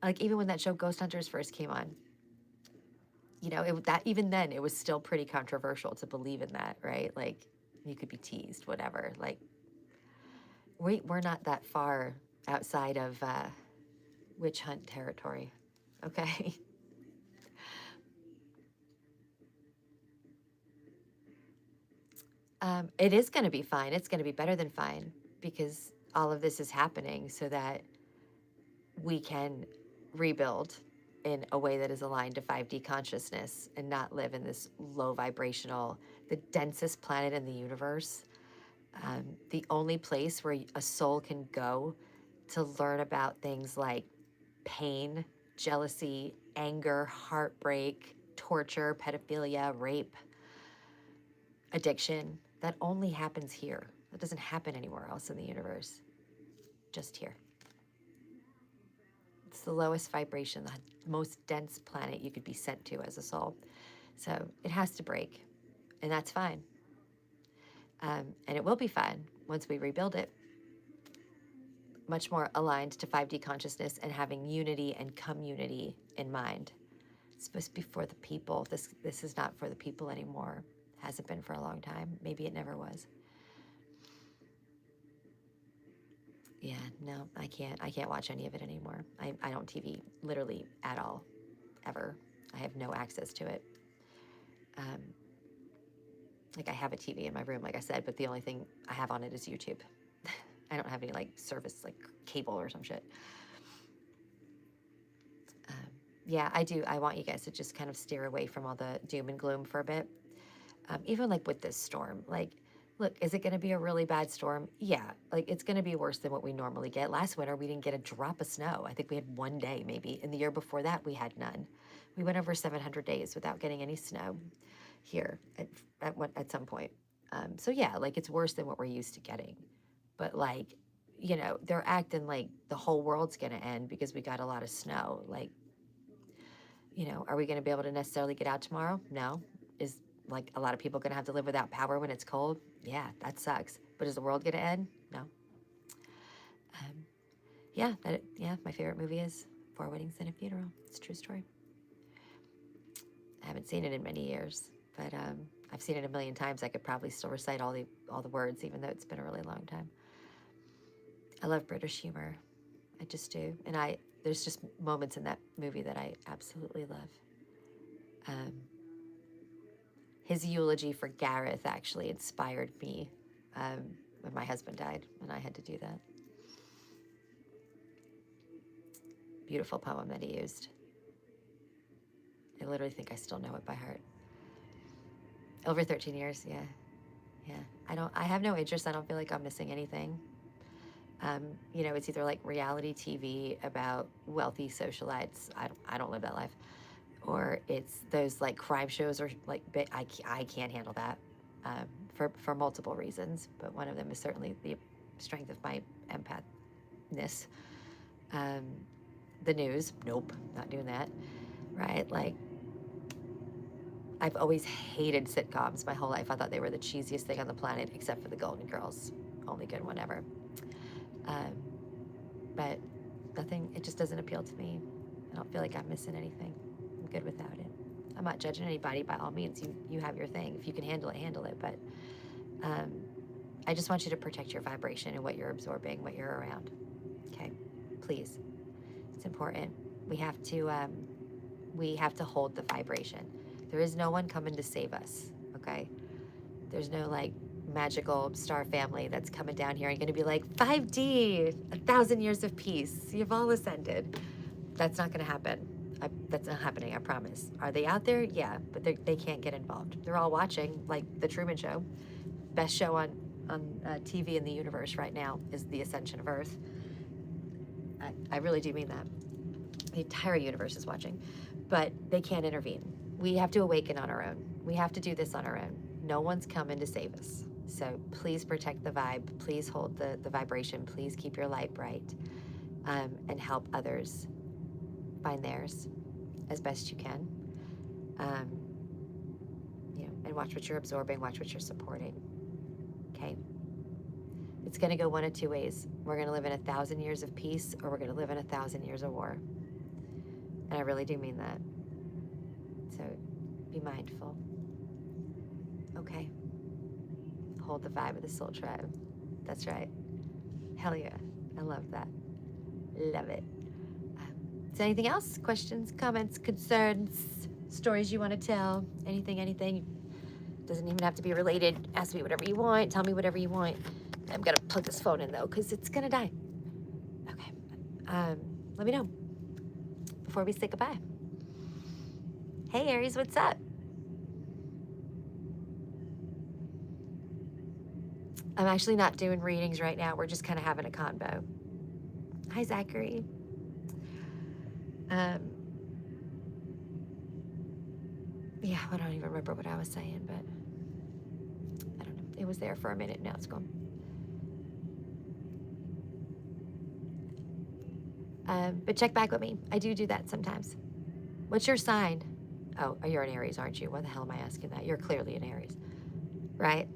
Like, even when that show Ghost Hunters first came on, even then, it was still pretty controversial to believe in that, right? Like, you could be teased, whatever. Like, we're not that far outside of witch hunt territory, okay? It is going to be fine. It's going to be better than fine, because all of this is happening so that we can rebuild in a way that is aligned to 5D consciousness and not live in this low vibrational, the densest planet in the universe. The only place where a soul can go to learn about things like pain, jealousy, anger, heartbreak, torture, pedophilia, rape, addiction, that only happens here. That doesn't happen anywhere else in the universe, just here. It's the lowest vibration, the most dense planet you could be sent to as a soul. So it has to break, and that's fine. And it will be fine once we rebuild it. Much more aligned to 5D consciousness and having unity and community in mind. It's supposed to be for the people. This is not for the people anymore. Hasn't been for a long time. Maybe it never was. Yeah, no, I can't watch any of it anymore. I don't TV literally at all, ever. I have no access to it. Like, I have a TV in my room, like I said, but the only thing I have on it is YouTube. I don't have any, like, service, like cable or some shit. Yeah, I do. I want you guys to just kind of steer away from all the doom and gloom for a bit. Even, like, with this storm, like, look, is it going to be a really bad storm? Yeah, like, it's going to be worse than what we normally get. Last winter, we didn't get a drop of snow. I think we had one day, maybe. And the year before that, we had none. We went over 700 days without getting any snow here at some point. So yeah, like, it's worse than what we're used to getting. But, like, you know, they're acting like the whole world's going to end because we got a lot of snow. Like, you know, are we going to be able to necessarily get out tomorrow? No. Is, like, a lot of people going to have to live without power when it's cold? Yeah, that sucks. But is the world going to end? No. Yeah, my favorite movie is 4 Weddings and a Funeral. It's a true story. I haven't seen it in many years, but I've seen it a million times. I could probably still recite all the words, even though it's been a really long time. I love British humor. I just do. And there's just moments in that movie that I absolutely love. His eulogy for Gareth actually inspired me when my husband died, and I had to do that. Beautiful poem that he used. I literally think I still know it by heart. Over 13 years, yeah. I have no interest. I don't feel like I'm missing anything. You know, it's either like reality TV about wealthy socialites. I don't live that life. Or it's those like crime shows, or like, I can't handle that for multiple reasons. But one of them is certainly the strength of my empathness. The news, nope, not doing that. Right? Like, I've always hated sitcoms my whole life. I thought they were the cheesiest thing on the planet, except for the Golden Girls. Only good one ever. But nothing, it just doesn't appeal to me. I don't feel like I'm missing anything. I'm good without it. I'm not judging anybody. By all means, you have your thing. If you can handle it, handle it. But I just want you to protect your vibration and what you're absorbing, what you're around. Okay? Please. It's important. We have to hold the vibration. There is no one coming to save us, okay? There's no, like, magical star family that's coming down here and going to be like, 5D, 1,000 years of peace. You've all ascended. That's not going to happen. That's not happening, I promise. Are they out there? Yeah, but they can't get involved. They're all watching, like, The Truman Show. Best show on TV in the universe right now is The Ascension of Earth. I really do mean that. The entire universe is watching. But they can't intervene. We have to awaken on our own. We have to do this on our own. No one's coming to save us. So please protect the vibe. Please hold the vibration. Please keep your light bright, and help others find theirs as best you can. You know, and watch what you're absorbing. Watch what you're supporting. Okay? It's going to go one of two ways. We're going to live in 1,000 years of peace, or we're going to live in 1,000 years of war. And I really do mean that. So be mindful. Okay? Hold the vibe of the soul tribe. That's right. Hell yeah. I love that. Love it. Is there anything else? Questions, comments, concerns, stories you want to tell? Anything? Doesn't even have to be related. Ask me whatever you want. Tell me whatever you want. I'm gonna plug this phone in though, because it's gonna die. Okay. Let me know before we say goodbye. Hey Aries, what's up? I'm actually not doing readings right now. We're just kind of having a convo. Hi Zachary. Yeah, I don't even remember what I was saying, but I don't know. It was there for a minute, now it's gone. But check back with me. I do that sometimes. What's your sign? Oh, you're an Aries, aren't you? Why the hell am I asking that? You're clearly an Aries, right?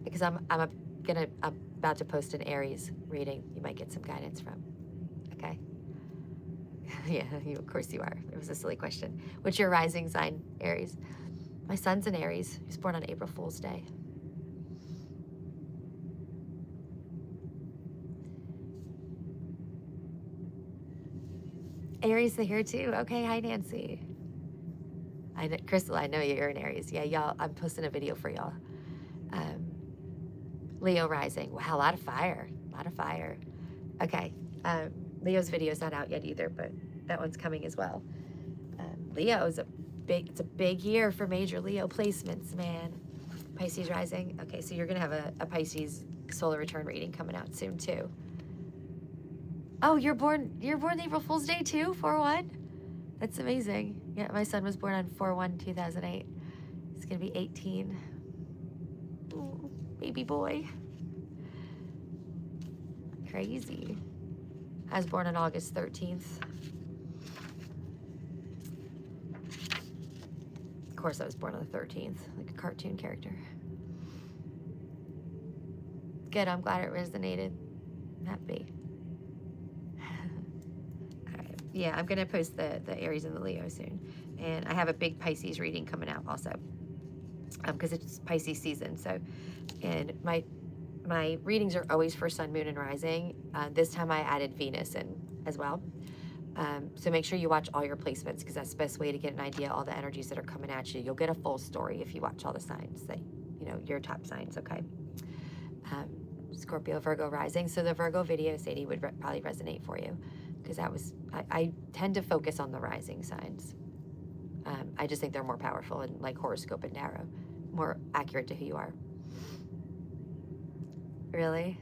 Because I'm about to post an Aries reading. You might get some guidance from. Okay. Yeah, of course you are. It was a silly question. What's your rising sign, Aries? My son's an Aries. He was born on April Fool's Day. Aries are here too. Okay, hi Nancy. Crystal, I know you're an Aries. Yeah, y'all, I'm posting a video for y'all. Leo rising. Wow, a lot of fire. A lot of fire. Okay. Leo's video's not out yet either, but that one's coming as well. Leo is it's a big year for major Leo placements, man. Pisces rising. Okay, so you're gonna have a Pisces solar return reading coming out soon too. Oh, you're born April Fool's Day too, 4/1? That's amazing. Yeah, my son was born on 4/1/2008. He's gonna be 18. Ooh, baby boy. Crazy. I was born on August 13th. Of course, I was born on the 13th, like a cartoon character. Good, I'm glad it resonated. I'm happy. All right. Yeah, I'm gonna post the Aries and the Leo soon. And I have a big Pisces reading coming out also. Because it's Pisces season, so. And my readings are always for Sun, Moon, and Rising. This time I added Venus in as well. So make sure you watch all your placements, because that's the best way to get an idea of all the energies that are coming at you. You'll get a full story if you watch all the signs, that, you know, your top signs, okay? Scorpio, Virgo rising. So the Virgo video, Sadie, would probably resonate for you, because that was, I tend to focus on the rising signs. I just think they're more powerful and like horoscope and tarot, more accurate to who you are. Really?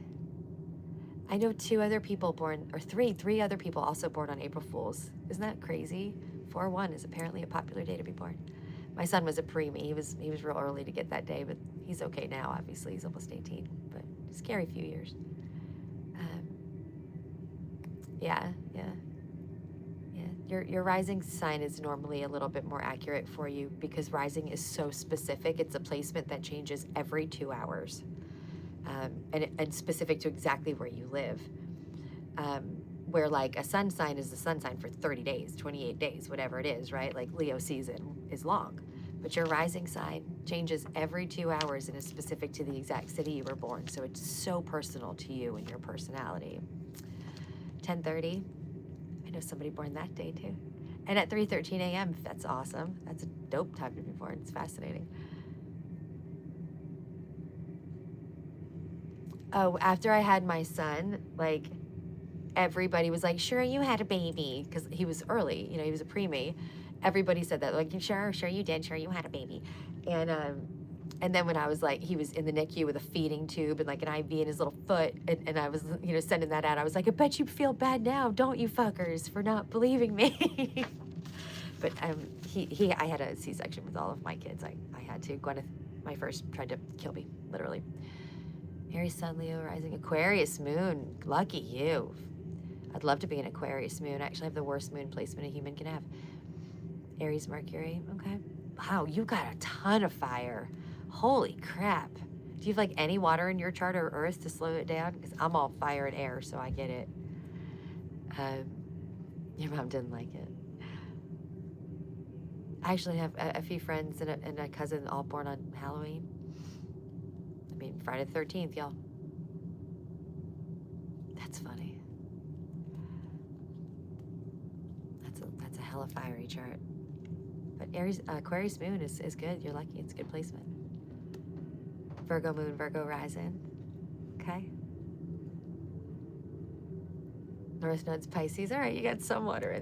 I know two other people born, or three other people also born on April Fools. Isn't that crazy? 4/1 is apparently a popular day to be born. My son was a preemie. He was real early to get that day, but he's okay now, obviously. He's almost 18, but scary few years. Yeah. Your rising sign is normally a little bit more accurate for you, because rising is so specific. It's a placement that changes every 2 hours. And specific to exactly where you live. Where like a sun sign is the sun sign for 30 days, 28 days, whatever it is, right? Like Leo season is long. But your rising sign changes every 2 hours and is specific to the exact city you were born. So it's so personal to you and your personality. 10:30. I know somebody born that day too. And at 3:13 a.m., that's awesome. That's a dope time to be born. It's fascinating. Oh, after I had my son, like, everybody was like, sure, you had a baby. Because he was early, you know, he was a preemie. Everybody said that, like, sure, you did. Sure, you had a baby. And then when I was like, he was in the NICU with a feeding tube and like an IV in his little foot, and I was, you know, sending that out. I was like, I bet you feel bad now, don't you fuckers, for not believing me. But I had a C-section with all of my kids. I had to. Gwyneth, my first, tried to kill me, literally. Aries, Sun, Leo, rising, Aquarius, moon. Lucky you. I'd love to be an Aquarius moon. I actually have the worst moon placement a human can have. Aries, Mercury. Okay. Wow, you got a ton of fire. Holy crap. Do you have like any water in your chart or earth to slow it down? Because I'm all fire and air, so I get it. Your mom didn't like it. I actually have a few friends and a cousin all born on Halloween. I mean, Friday the 13th, y'all. That's funny. That's a hella fiery chart. But Aries, Aquarius moon is good. You're lucky. It's a good placement. Virgo moon, Virgo rising. Okay. North node's Pisces. All right, you got some water in there.